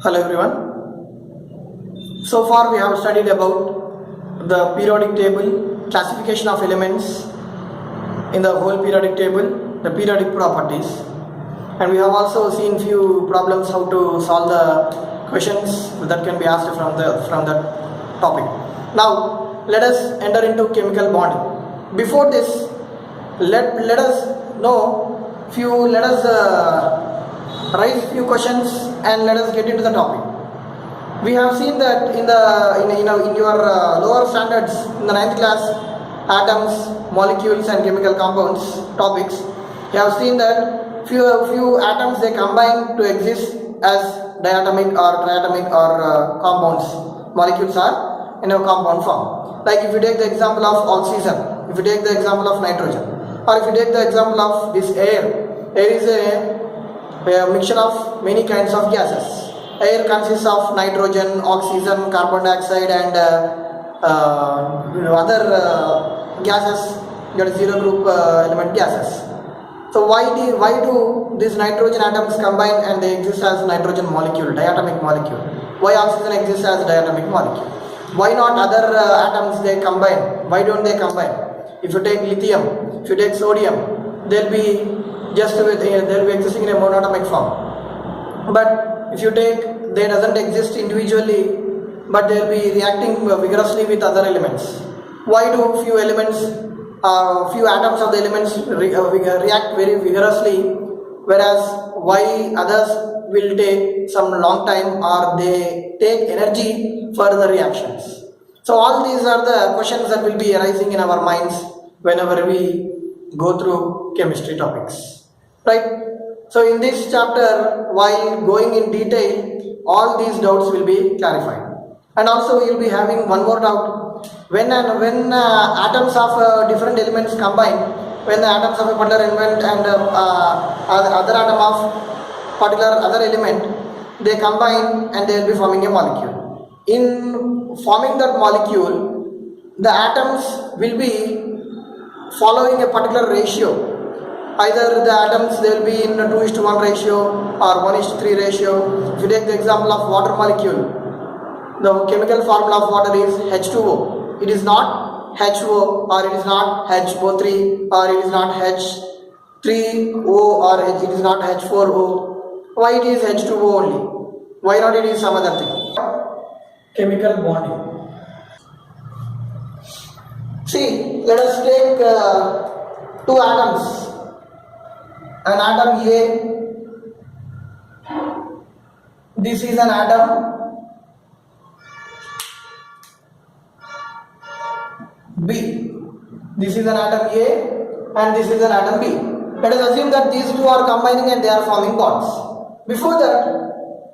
Hello everyone. So far we have studied about the periodic table, classification of elements in the whole periodic table, the periodic properties, and we have also seen few problems how to solve the questions that can be asked from that topic. Now let us enter into chemical bonding. Before this, let us raise few questions and let us get into the topic. We have seen that in your lower standards in the 9th class, atoms, molecules and chemical compounds topics, you have seen that few atoms they combine to exist as diatomic or triatomic or compounds. Molecules are in a compound form. Like if you take the example of oxygen, if you take the example of nitrogen, or if you take the example of this air is a mixture of many kinds of gases. Air consists of nitrogen, oxygen, carbon dioxide and other gases, that is zero group element gases. So why do these nitrogen atoms combine and they exist as nitrogen molecule, diatomic molecule? Why oxygen exists as diatomic molecule? Why not other atoms they combine? Why don't they combine? If you take lithium, if you take sodium, they'll be existing in a monatomic form. But if you take, they doesn't exist individually, but they'll be reacting vigorously with other elements. Why do few atoms of the elements react very vigorously, whereas why others will take some long time or they take energy for the reactions? So all these are the questions that will be arising in our minds whenever we go through chemistry topics, right? So in this chapter, while going in detail, all these doubts will be clarified. And also you will be having one more doubt. When atoms of different elements combine, when the atoms of a particular element and other atom of particular other element, they combine and they will be forming a molecule. In forming that molecule, the atoms will be following a particular ratio. Either the atoms they will be in a 2:1 ratio or 1:3 ratio. If you take the example of water molecule, the chemical formula of water is H2O. It is not HO or it is not HO3 or it is not H3O or it is not H4O. Why it is H2O only? Why not it is some other thing? Chemical bonding. See, let us take two atoms. An atom A, this is an atom B. This is an atom A and this is an atom B. Let us assume that these two are combining and they are forming bonds. Before that,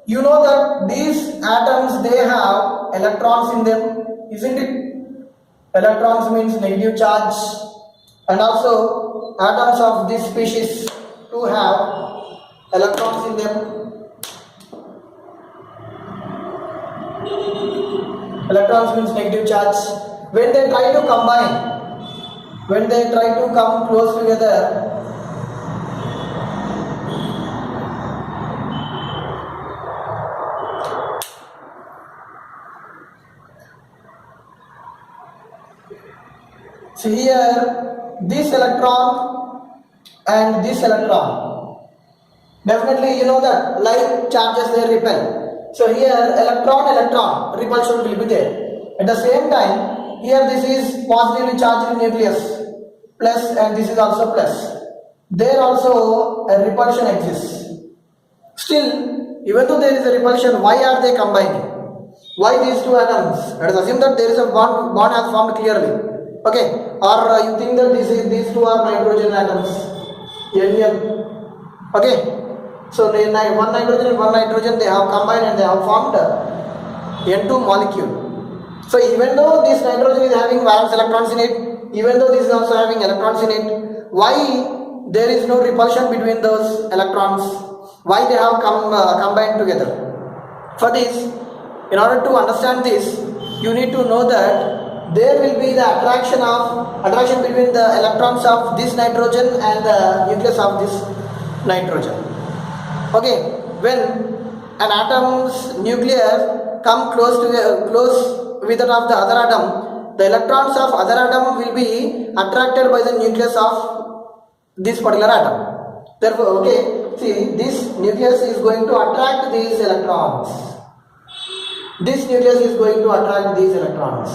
you know that these atoms they have electrons in them, isn't it? Electrons means negative charge, and also atoms of this species to have electrons in them. Electrons means negative charge. When they try to combine, when they try to come close together, see here, this electron and this electron, definitely you know that like charges they repel. So here electron repulsion will be there. At the same time, here this is positively charged nucleus plus and this is also plus. There also a repulsion exists. Still, even though there is a repulsion, why are they combining? Why these two atoms? Let us assume that there is a bond has formed clearly. Okay, or you think that these two are nitrogen atoms. N. Okay, so one nitrogen and one nitrogen they have combined and they have formed N2 molecule. So even though this nitrogen is having valence electrons in it, even though this is also having electrons in it, why there is no repulsion between those electrons? Why they have combined together? For this, in order to understand this, you need to know that there will be the attraction between the electrons of this nitrogen and the nucleus of this nitrogen. Okay, when an atom's nucleus come close with that of the other atom, the electrons of other atom will be attracted by the nucleus of this particular atom. Therefore, okay, see, this nucleus is going to attract these electrons. This nucleus is going to attract these electrons.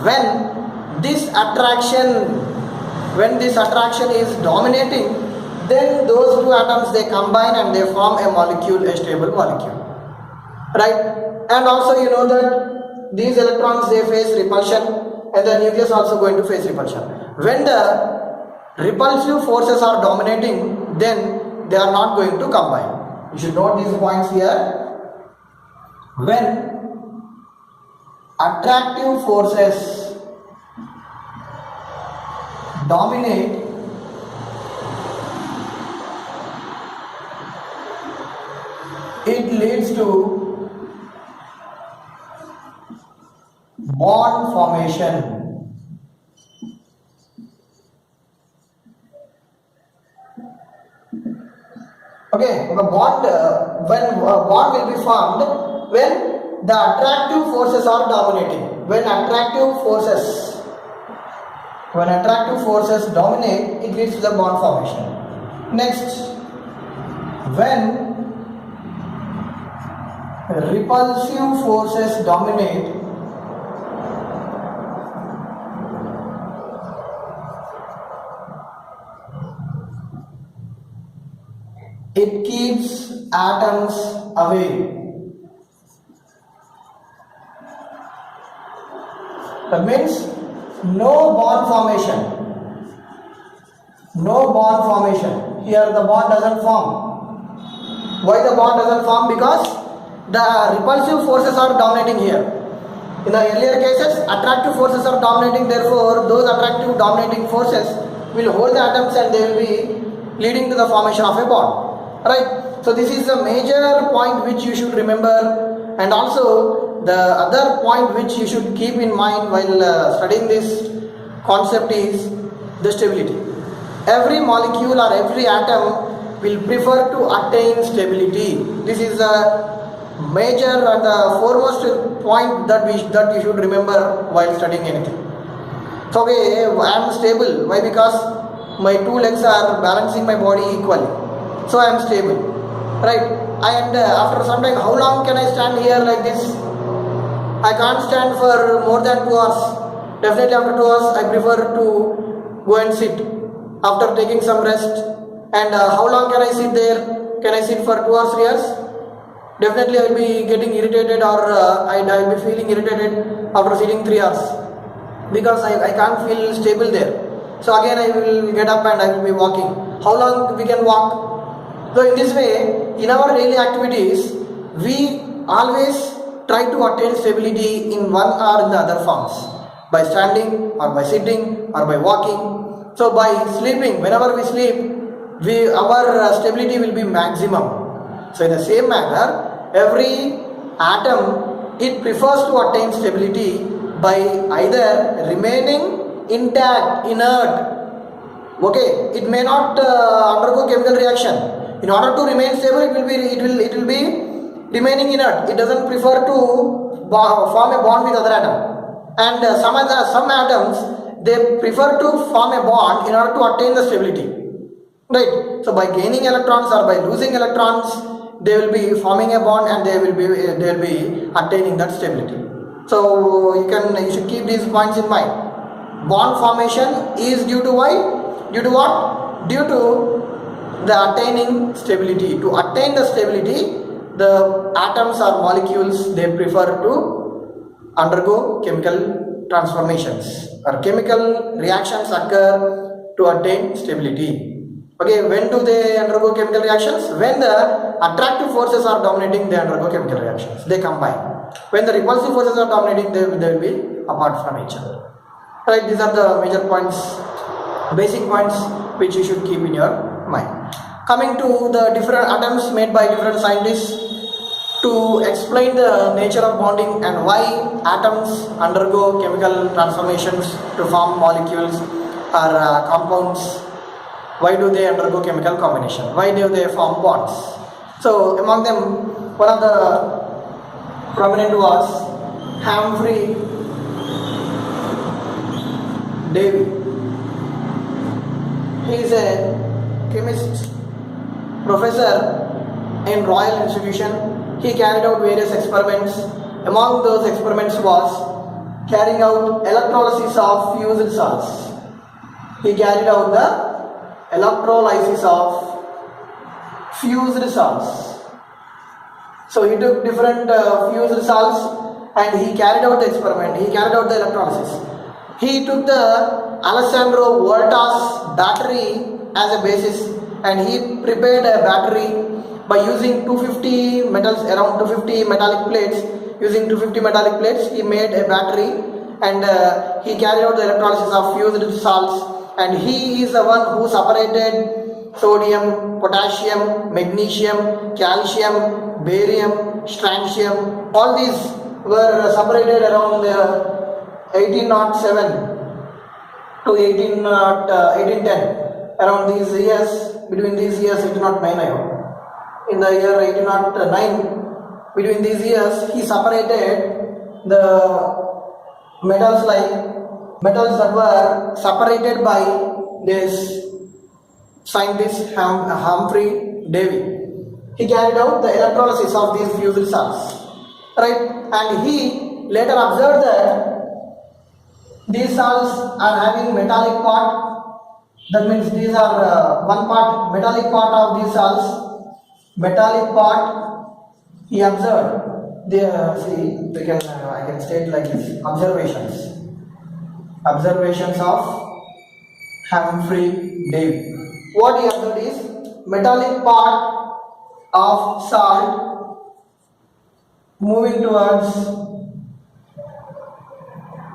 When this attraction is dominating, then those two atoms, they combine and they form a molecule, a stable molecule, right? And also you know that these electrons, they face repulsion, and the nucleus also going to face repulsion. When the repulsive forces are dominating, then they are not going to combine. You should note these points here. When attractive forces dominate, it leads to bond formation. Okay, the bond, when a bond will be formed when the attractive forces are dominating. When attractive forces dominate, it leads to the bond formation. Next, when repulsive forces dominate, it keeps atoms away. That means no bond formation. No bond formation. Here the bond doesn't form. Why the bond doesn't form? Because the repulsive forces are dominating here. In the earlier cases, attractive forces are dominating, therefore those attractive dominating forces will hold the atoms and they will be leading to the formation of a bond. Right? So this is a major point which you should remember, and also the other point which you should keep in mind while studying this concept is the stability. Every molecule or every atom will prefer to attain stability. This is a major and foremost point that you should remember while studying anything. So okay, I am stable. Why? Because my two legs are balancing my body equally. So I am stable, right? And after some time, how long can I stand here like this? I can't stand for more than 2 hours. Definitely after 2 hours, I prefer to go and sit after taking some rest. And how long can I sit there? Can I sit for 2 or 3 hours? Definitely I will be getting irritated, or I will be feeling irritated after sitting 3 hours, because I can't feel stable there. So again I will get up and I will be walking. How long we can walk? So in this way, in our daily activities, we always try to attain stability in one or in the other forms, by standing or by sitting or by walking. So by sleeping, whenever we sleep, our stability will be maximum. So in the same manner, every atom, it prefers to attain stability by either remaining intact, inert. Okay, it may not undergo chemical reaction. In order to remain stable, it will be remaining inert. It doesn't prefer to form a bond with other atom. And some atoms, they prefer to form a bond in order to attain the stability. Right? So by gaining electrons or by losing electrons, they will be forming a bond and they will be attaining that stability. So you should keep these points in mind. Bond formation is due to why? Due to what? Due to the attaining stability. To attain the stability, the atoms or molecules, they prefer to undergo chemical transformations, or chemical reactions occur to attain stability. Okay, when do they undergo chemical reactions? When the attractive forces are dominating, they undergo chemical reactions. They combine. When the repulsive forces are dominating, they will be apart from each other. Right? These are the major points, basic points which you should keep in your mind. Coming to the different atoms made by different scientists to explain the nature of bonding and why atoms undergo chemical transformations to form molecules or compounds. Why do they undergo chemical combination? Why do they form bonds? So among them, One of the prominent was Humphrey Davy. He is a chemist, professor in Royal Institution. He carried out various experiments. Among those experiments was carrying out electrolysis of fused salts. He carried out the electrolysis of fused salts. So he took different fused salts and he carried out the experiment. He carried out the electrolysis. He took the Alessandro Volta's battery as a basis and he prepared a battery by using 250 metals, around 250 metallic plates. Using 250 metallic plates, he made a battery and he carried out the electrolysis of fused salts. And he is the one who separated sodium, potassium, magnesium, calcium, barium, strontium. All these were separated around 1807 to 1810. Around these years, between these years, 1809 I hope. In the year 1809, between these years, he separated the metals that were separated by this scientist Humphrey Davy. He carried out the electrolysis of these fused salts, right? And he later observed that these salts are having metallic part. That means these are one part, metallic part of these salts. Metallic part, he observed. I can state like this: observations of Humphrey Davy. What he observed is metallic part of salt moving towards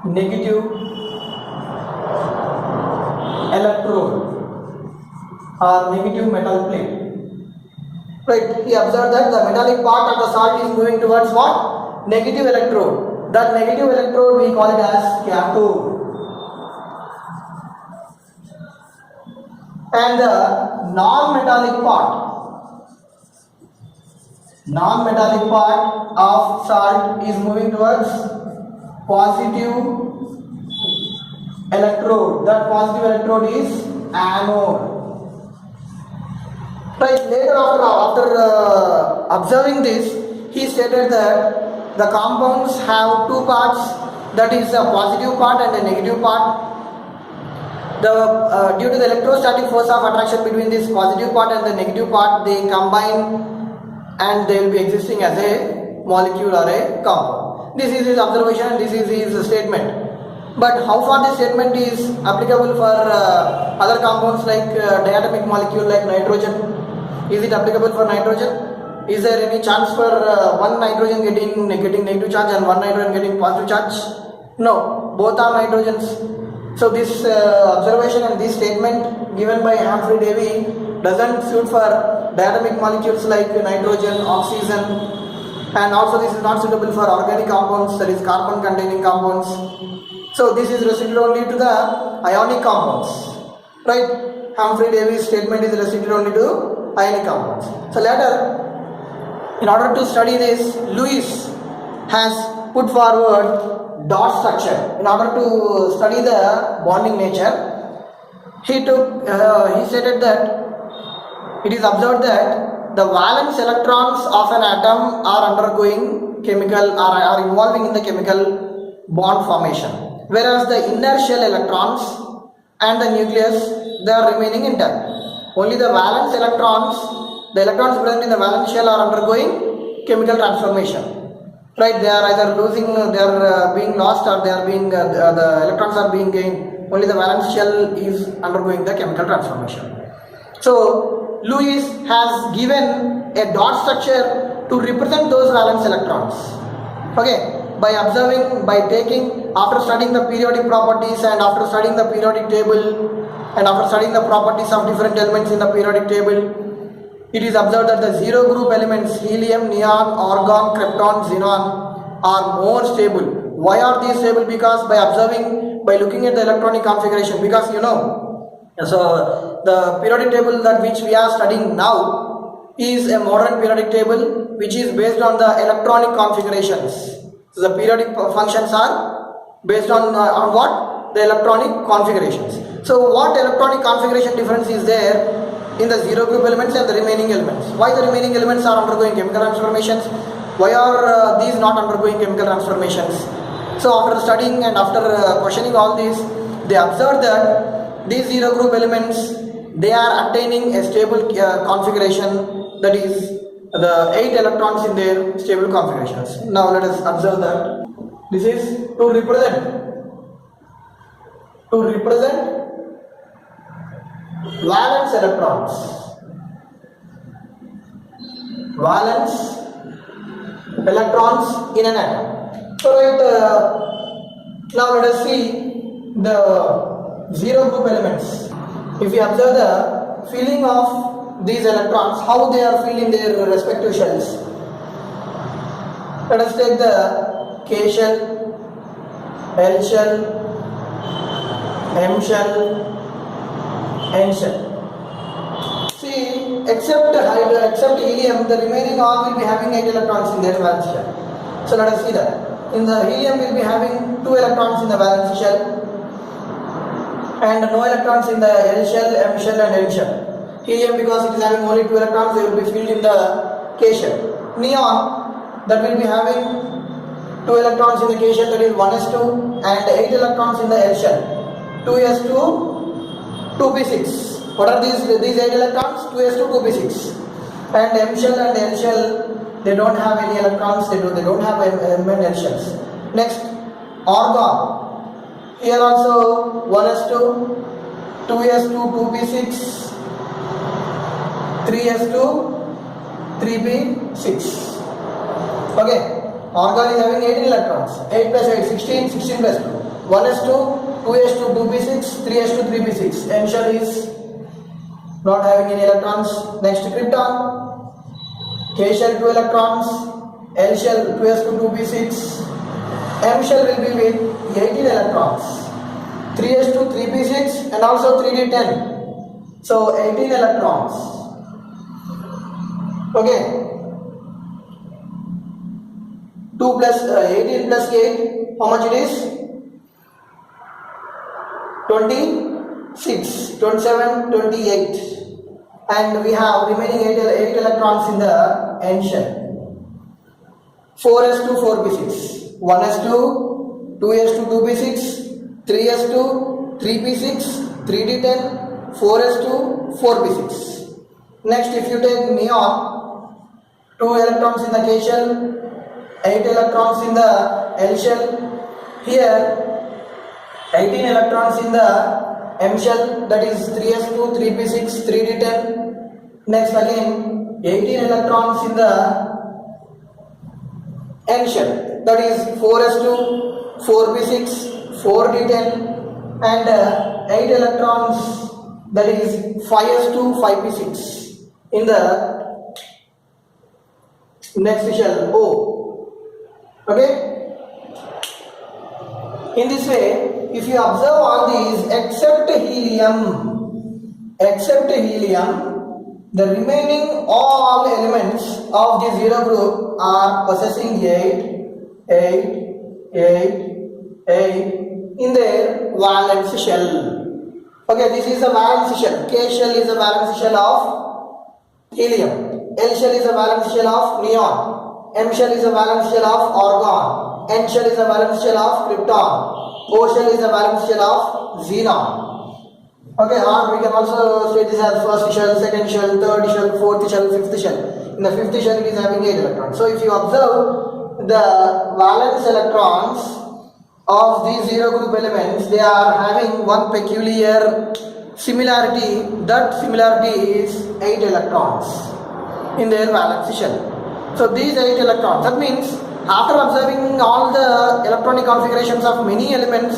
negative electrode or negative metal plate. Right, he observed that the metallic part of the salt is moving towards what? Negative electrode. That negative electrode we call it as cathode. And the non-metallic part of salt is moving towards positive electrode. That positive electrode is anode. Right, later after observing this, he stated that the compounds have two parts, that is a positive part and a negative part. Due to the electrostatic force of attraction between this positive part and the negative part, they combine and they will be existing as a molecule or a compound. This is his observation and this is his statement. But how far this statement is applicable for other compounds like diatomic molecule like nitrogen? Is it applicable for nitrogen? Is there any chance for one nitrogen getting negative charge and one nitrogen getting positive charge? No, both are nitrogens. So this observation and this statement given by Humphrey Davy doesn't suit for diatomic molecules like nitrogen, oxygen, and also this is not suitable for organic compounds, that is carbon containing compounds. So this is restricted only to the ionic compounds, right? Humphrey Davy's statement is restricted only to ionic compounds. So later, in order to study this, Lewis has put forward dot structure. In order to study the bonding nature, he stated that it is observed that the valence electrons of an atom are undergoing chemical are involving in the chemical bond formation, whereas the inner shell electrons and the nucleus, they are remaining intact. Only the valence electrons, the electrons present in the valence shell are undergoing chemical transformation. Right, they are either being lost or they are being the electrons are being gained. Only the valence shell is undergoing the chemical transformation. So Lewis has given a dot structure to represent those valence electrons. Okay, by observing, after studying the periodic properties and after studying the periodic table and after studying the properties of different elements in the periodic table, it is observed that the zero group elements helium, neon, argon, krypton, xenon are more stable. Why are these stable? Because by looking at the electronic configuration, because so the periodic table that which we are studying now is a modern periodic table which is based on the electronic configurations. So the periodic functions are based on what? The electronic configurations. So what electronic configuration difference is there in the zero group elements and the remaining elements? Why the remaining elements are undergoing chemical transformations? Why are these not undergoing chemical transformations? So after studying and after questioning all these, they observed that these zero group elements, they are attaining a stable configuration, that is the 8 electrons in their stable configurations. Now let us observe that. This is to represent valence electrons. Valence electrons in an atom. So right, now let us see the zero group elements. If we observe the filling of these electrons, how they are filled in their respective shells. Let us take the K shell, L shell, M shell, N shell. See, except helium, the remaining all will be having 8 electrons in their valence shell. So let us see that. In the helium will be having 2 electrons in the valence shell and no electrons in the L shell, M shell and N shell. Helium, because it is having only 2 electrons, they will be filled in the K shell. Neon, that will be having 2 electrons in the K shell, that is 1s2, and 8 electrons in the L shell, 2s2, 2p6. What are these 8 electrons? 2s2, 2p6. And M shell and L shell, they don't have any electrons, they don't have M and L shells. Next, argon. Here also 1s2, 2s2, 2p6, 3s2, 3p6. Okay. Argon is having 18 electrons. 8 plus 8, 16, 16 plus 2. 1s2, 2s2, 2p6, 3s2, 3p6. N shell is not having any electrons. Next, krypton. K shell 2 electrons. L shell 2s2, 2p6. M shell will be with 18 electrons. 3s2, 3p6 and also 3d10. So 18 electrons. Okay. 2 plus 18 plus 8, how much it is? 26, 27, 28. And we have remaining 8 electrons in the N shell. 4s2, 4p6. 1s2, 2s2, 2p6, 3s2, 3p6, 3d10, 4s2, 4p6. Next, if you take neon, 2 electrons in the K shell, 8 electrons in the L shell. Here 18 electrons in the M shell, that is 3s2, 3p6, 3d10. Next again 18 electrons in the N shell, that is 4s2, 4p6, 4d10 and 8 electrons, that is 5s2, 5p6 in the next shell O. Okay. In this way, if you observe all these except helium, the remaining all elements of the zero group are possessing 8 in their valence shell. Okay, this is the valence shell. K shell is the valence shell of helium. L shell is the valence shell of neon. M shell is a valence shell of argon. N shell is a valence shell of krypton. O shell is a valence shell of xenon. Okay, or we can also state this as first shell, second shell, third shell, fourth shell, fifth shell. In the fifth shell, it is having 8 electrons. So if you observe the valence electrons of these zero group elements, they are having one peculiar similarity. That similarity is 8 electrons in their valence shell. So these 8 electrons, that means after observing all the electronic configurations of many elements,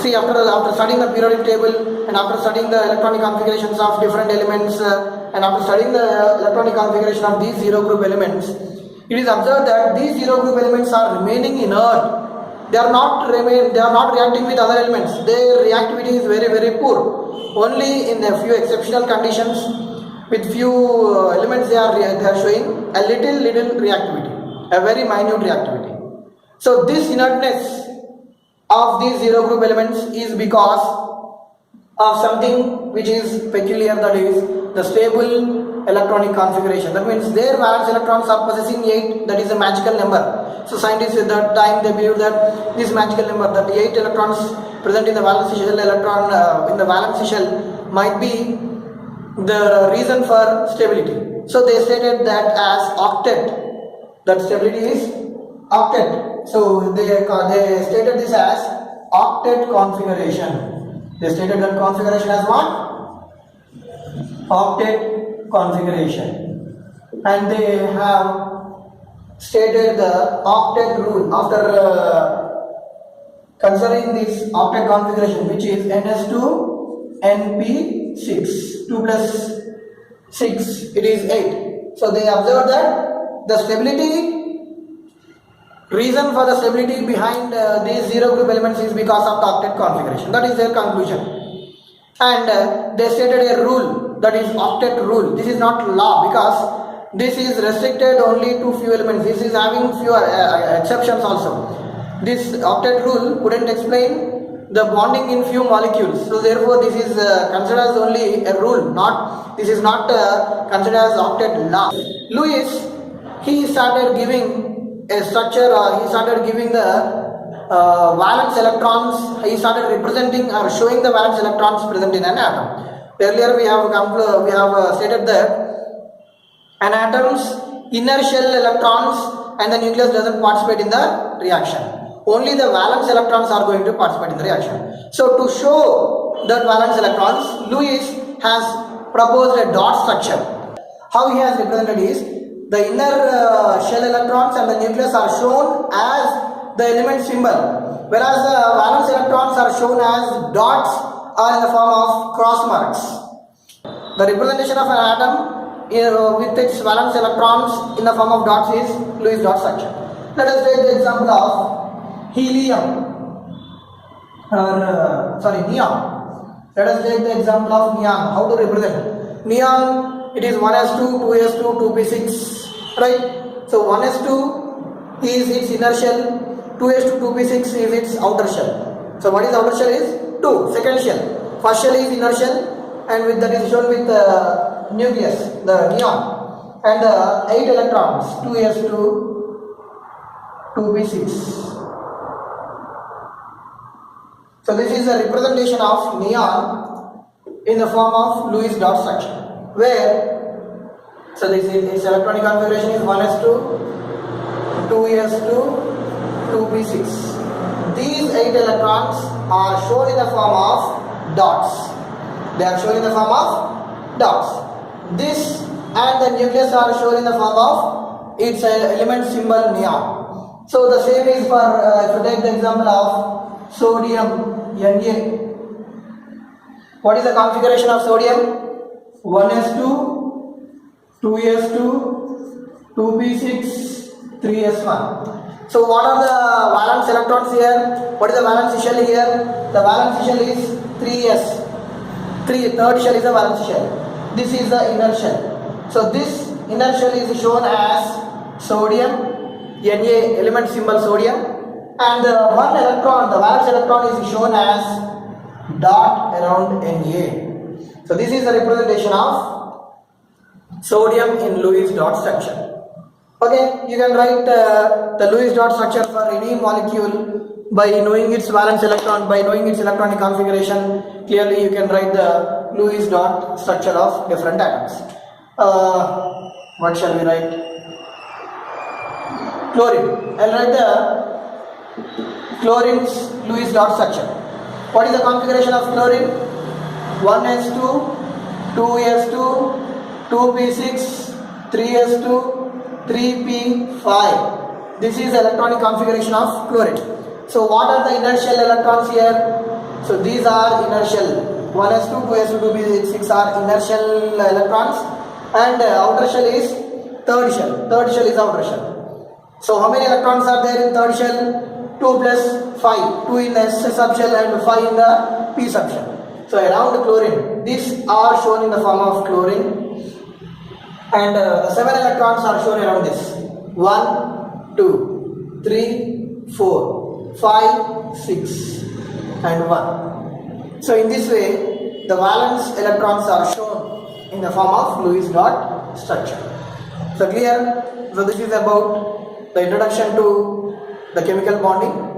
see after studying the periodic table and after studying the electronic configurations of different elements and after studying the electronic configuration of these zero group elements, it is observed that these zero group elements are remaining inert. They are not reacting with other elements. Their reactivity is very, very poor. Only in a few exceptional conditions, with few elements they are showing a little reactivity, a very minute reactivity. So this inertness of these zero group elements is because of something which is peculiar, that is the stable electronic configuration. That means their valence electrons are possessing 8, that is a magical number. So scientists at that time they believe that this magical number, that the 8 electrons present in the valence shell in the valence shell might be the reason for stability. So they stated that as octet, that stability is octet. So they stated this as octet configuration. They stated that configuration as what? Octet configuration. And they have stated the octet rule after considering this octet configuration, which is NS2 NP6, 2 plus 6, it is 8. So they observed that the stability, reason for the stability behind these zero group elements is because of the octet configuration. That is their conclusion. And they stated a rule, that is octet rule. This is not law because this is restricted only to few elements. This is having few exceptions also. This octet rule couldn't explain the bonding in few molecules. So therefore this is considered as only a rule, this is not considered as octet law. Lewis, he started giving a structure, he started giving the valence electrons, he started representing or showing the valence electrons present in an atom. Earlier we have stated that an atom's inner shell electrons and the nucleus doesn't participate in the reaction. Only the valence electrons are going to participate in the reaction. So to show that valence electrons, Lewis has proposed a dot structure. How he has represented is, the inner shell electrons and the nucleus are shown as the element symbol, whereas the valence electrons are shown as dots or in the form of cross marks. The representation of an atom with its valence electrons in the form of dots is Lewis dot structure. Let us take the example of helium or neon. Let us take the example of neon. How to represent neon? It is 1s2, 2s2, 2p6, right? So 1s2 is its inner shell, 2s2, 2p6 is its outer shell. So what is outer shell is 2, second shell. First shell is inner shell, and with that is shown with the nucleus, the neon, and 8 electrons, 2s2, 2p6. So this is a representation of neon in the form of Lewis dot structure, where its electronic configuration is 1s2, 2s2, 2p6. These 8 electrons are shown in the form of dots. They are shown in the form of dots. This and the nucleus are shown in the form of its element symbol neon. So the same is for, if you take the example of sodium Na. What is the configuration of sodium? 1s2, 2s2, 2p6, 3s1. So what are the valence electrons here? What is the valence shell here? The valence shell is 3s. Third shell is the valence shell. This is the inner shell. So this inner shell is shown as sodium, Na, element symbol sodium. And one electron, the valence electron, is shown as dot around Na. So this is the representation of sodium in Lewis dot structure. Okay, you can write the Lewis dot structure for any molecule by knowing its valence electron, by knowing its electronic configuration. Clearly you can write the Lewis dot structure of different atoms. What shall we write? Chlorine. I'll write the chlorine's Lewis dot structure. What is the configuration of chlorine? 1s2, 2s2, 2p6, 3s2, 3p5. This is the electronic configuration of chlorine. So what are the inner shell electrons here? So these are inner shell. 1s2, 2s2, 2p6 are inner shell electrons, and outer shell is third shell. Third shell is outer shell. So how many electrons are there in third shell? 2 plus 5, 2 in the S subshell and 5 in the P subshell. So around chlorine, these are shown in the form of chlorine, and 7 electrons are shown around this. 1, 2, 3, 4, 5, 6 and 1. So in this way the valence electrons are shown in the form of Lewis dot structure. So clear? So this is about the introduction to the chemical bonding.